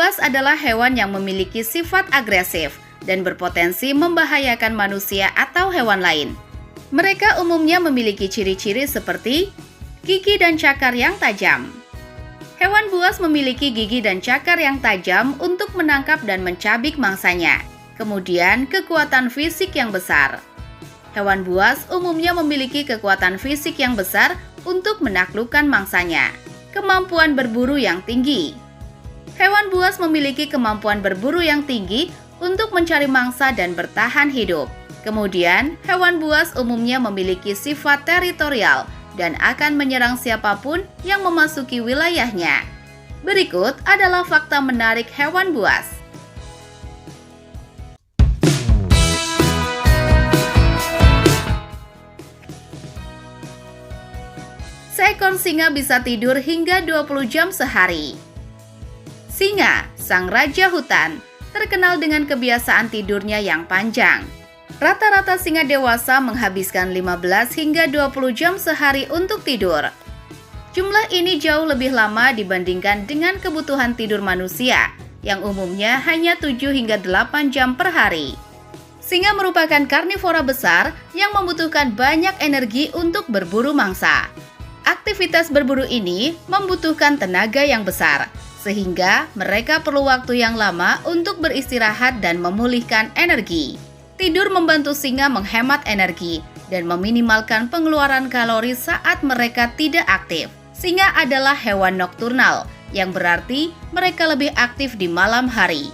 buas adalah hewan yang memiliki sifat agresif dan berpotensi membahayakan manusia atau hewan lain. Mereka umumnya memiliki ciri-ciri seperti gigi dan cakar yang tajam. Hewan buas memiliki gigi dan cakar yang tajam untuk menangkap dan mencabik mangsanya. Kemudian, kekuatan fisik yang besar. Hewan buas umumnya memiliki kekuatan fisik yang besar untuk menaklukkan mangsanya. Kemampuan berburu yang tinggi. Hewan buas memiliki kemampuan berburu yang tinggi untuk mencari mangsa dan bertahan hidup. Kemudian, hewan buas umumnya memiliki sifat teritorial dan akan menyerang siapapun yang memasuki wilayahnya. Berikut adalah fakta menarik hewan buas. Seekor singa bisa tidur hingga 20 jam sehari. Singa, sang raja hutan, terkenal dengan kebiasaan tidurnya yang panjang. Rata-rata singa dewasa menghabiskan 15 hingga 20 jam sehari untuk tidur. Jumlah ini jauh lebih lama dibandingkan dengan kebutuhan tidur manusia, yang umumnya hanya 7 hingga 8 jam per hari. Singa merupakan karnivora besar yang membutuhkan banyak energi untuk berburu mangsa. Aktivitas berburu ini membutuhkan tenaga yang besar, sehingga mereka perlu waktu yang lama untuk beristirahat dan memulihkan energi. Tidur membantu singa menghemat energi dan meminimalkan pengeluaran kalori saat mereka tidak aktif. Singa adalah hewan nokturnal, yang berarti mereka lebih aktif di malam hari.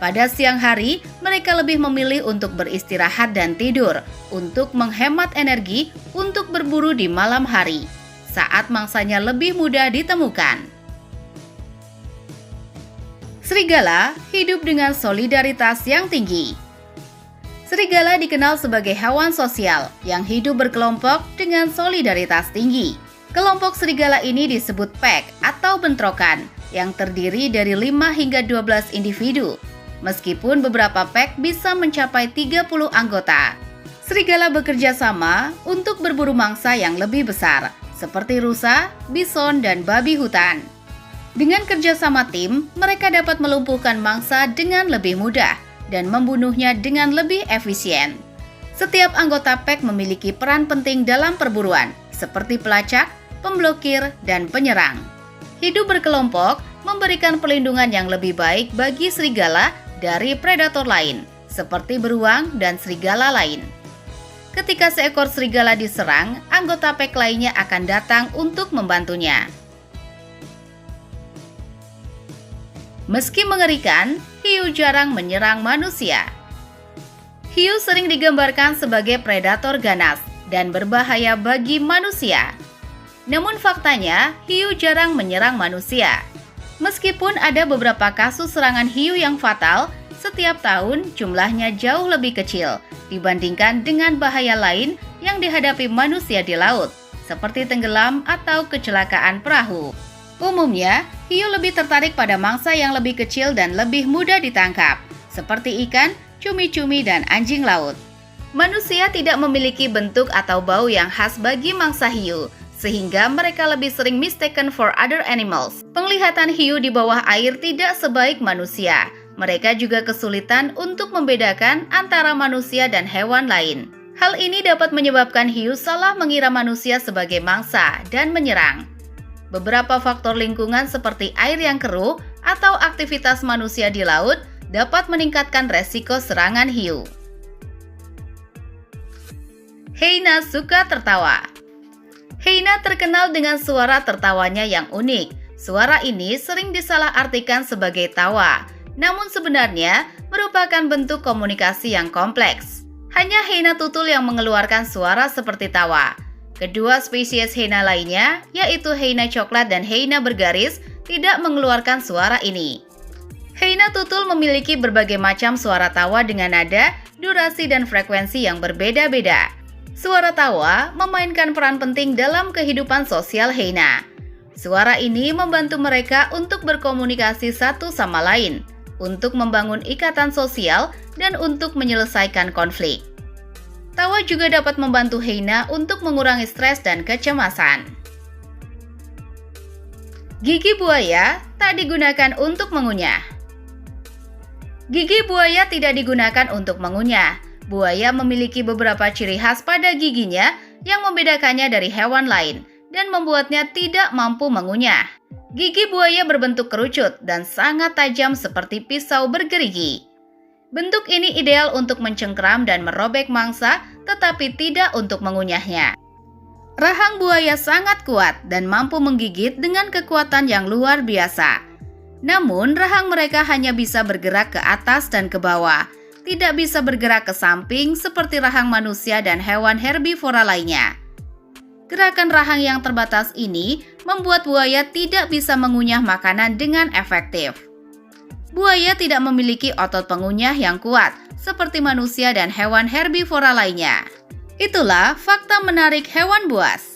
Pada siang hari, mereka lebih memilih untuk beristirahat dan tidur untuk menghemat energi untuk berburu di malam hari, saat mangsanya lebih mudah ditemukan. Serigala hidup dengan solidaritas yang tinggi. Serigala dikenal sebagai hewan sosial yang hidup berkelompok dengan solidaritas tinggi. Kelompok serigala ini disebut pack atau bentrokan yang terdiri dari 5 hingga 12 individu. Meskipun beberapa pack bisa mencapai 30 anggota. Serigala bekerja sama untuk berburu mangsa yang lebih besar, seperti rusa, bison, dan babi hutan. Dengan kerjasama tim, mereka dapat melumpuhkan mangsa dengan lebih mudah dan membunuhnya dengan lebih efisien. Setiap anggota pack memiliki peran penting dalam perburuan, seperti pelacak, pemblokir, dan penyerang. Hidup berkelompok memberikan perlindungan yang lebih baik bagi serigala dari predator lain, seperti beruang dan serigala lain. Ketika seekor serigala diserang, anggota pack lainnya akan datang untuk membantunya. Meski mengerikan, hiu jarang menyerang manusia. Hiu sering digambarkan sebagai predator ganas dan berbahaya bagi manusia. Namun faktanya, hiu jarang menyerang manusia. Meskipun ada beberapa kasus serangan hiu yang fatal, setiap tahun jumlahnya jauh lebih kecil dibandingkan dengan bahaya lain yang dihadapi manusia di laut, seperti tenggelam atau kecelakaan perahu. Umumnya, hiu lebih tertarik pada mangsa yang lebih kecil dan lebih mudah ditangkap, seperti ikan, cumi-cumi, dan anjing laut. Manusia tidak memiliki bentuk atau bau yang khas bagi mangsa hiu, sehingga mereka lebih sering mistaken for other animals. Penglihatan hiu di bawah air tidak sebaik manusia. Mereka juga kesulitan untuk membedakan antara manusia dan hewan lain. Hal ini dapat menyebabkan hiu salah mengira manusia sebagai mangsa dan menyerang. Beberapa faktor lingkungan seperti air yang keruh atau aktivitas manusia di laut dapat meningkatkan resiko serangan hiu. Hyena suka tertawa. Hyena terkenal dengan suara tertawanya yang unik. Suara ini sering disalahartikan sebagai tawa, namun sebenarnya merupakan bentuk komunikasi yang kompleks. Hanya hyena tutul yang mengeluarkan suara seperti tawa. Kedua spesies hyena lainnya, yaitu hyena coklat dan hyena bergaris, tidak mengeluarkan suara ini. Hyena tutul memiliki berbagai macam suara tawa dengan nada, durasi, dan frekuensi yang berbeda-beda. Suara tawa memainkan peran penting dalam kehidupan sosial hyena. Suara ini membantu mereka untuk berkomunikasi satu sama lain, untuk membangun ikatan sosial, dan untuk menyelesaikan konflik. Tawa juga dapat membantu hyena untuk mengurangi stres dan kecemasan. Gigi buaya tak digunakan untuk mengunyah. Gigi buaya tidak digunakan untuk mengunyah. Buaya memiliki beberapa ciri khas pada giginya yang membedakannya dari hewan lain dan membuatnya tidak mampu mengunyah. Gigi buaya berbentuk kerucut dan sangat tajam seperti pisau bergerigi. Bentuk ini ideal untuk mencengkram dan merobek mangsa, tetapi tidak untuk mengunyahnya. Rahang buaya sangat kuat dan mampu menggigit dengan kekuatan yang luar biasa. Namun, rahang mereka hanya bisa bergerak ke atas dan ke bawah, tidak bisa bergerak ke samping seperti rahang manusia dan hewan herbivora lainnya. Gerakan rahang yang terbatas ini membuat buaya tidak bisa mengunyah makanan dengan efektif. Buaya tidak memiliki otot pengunyah yang kuat seperti manusia dan hewan herbivora lainnya. Itulah fakta menarik hewan buas.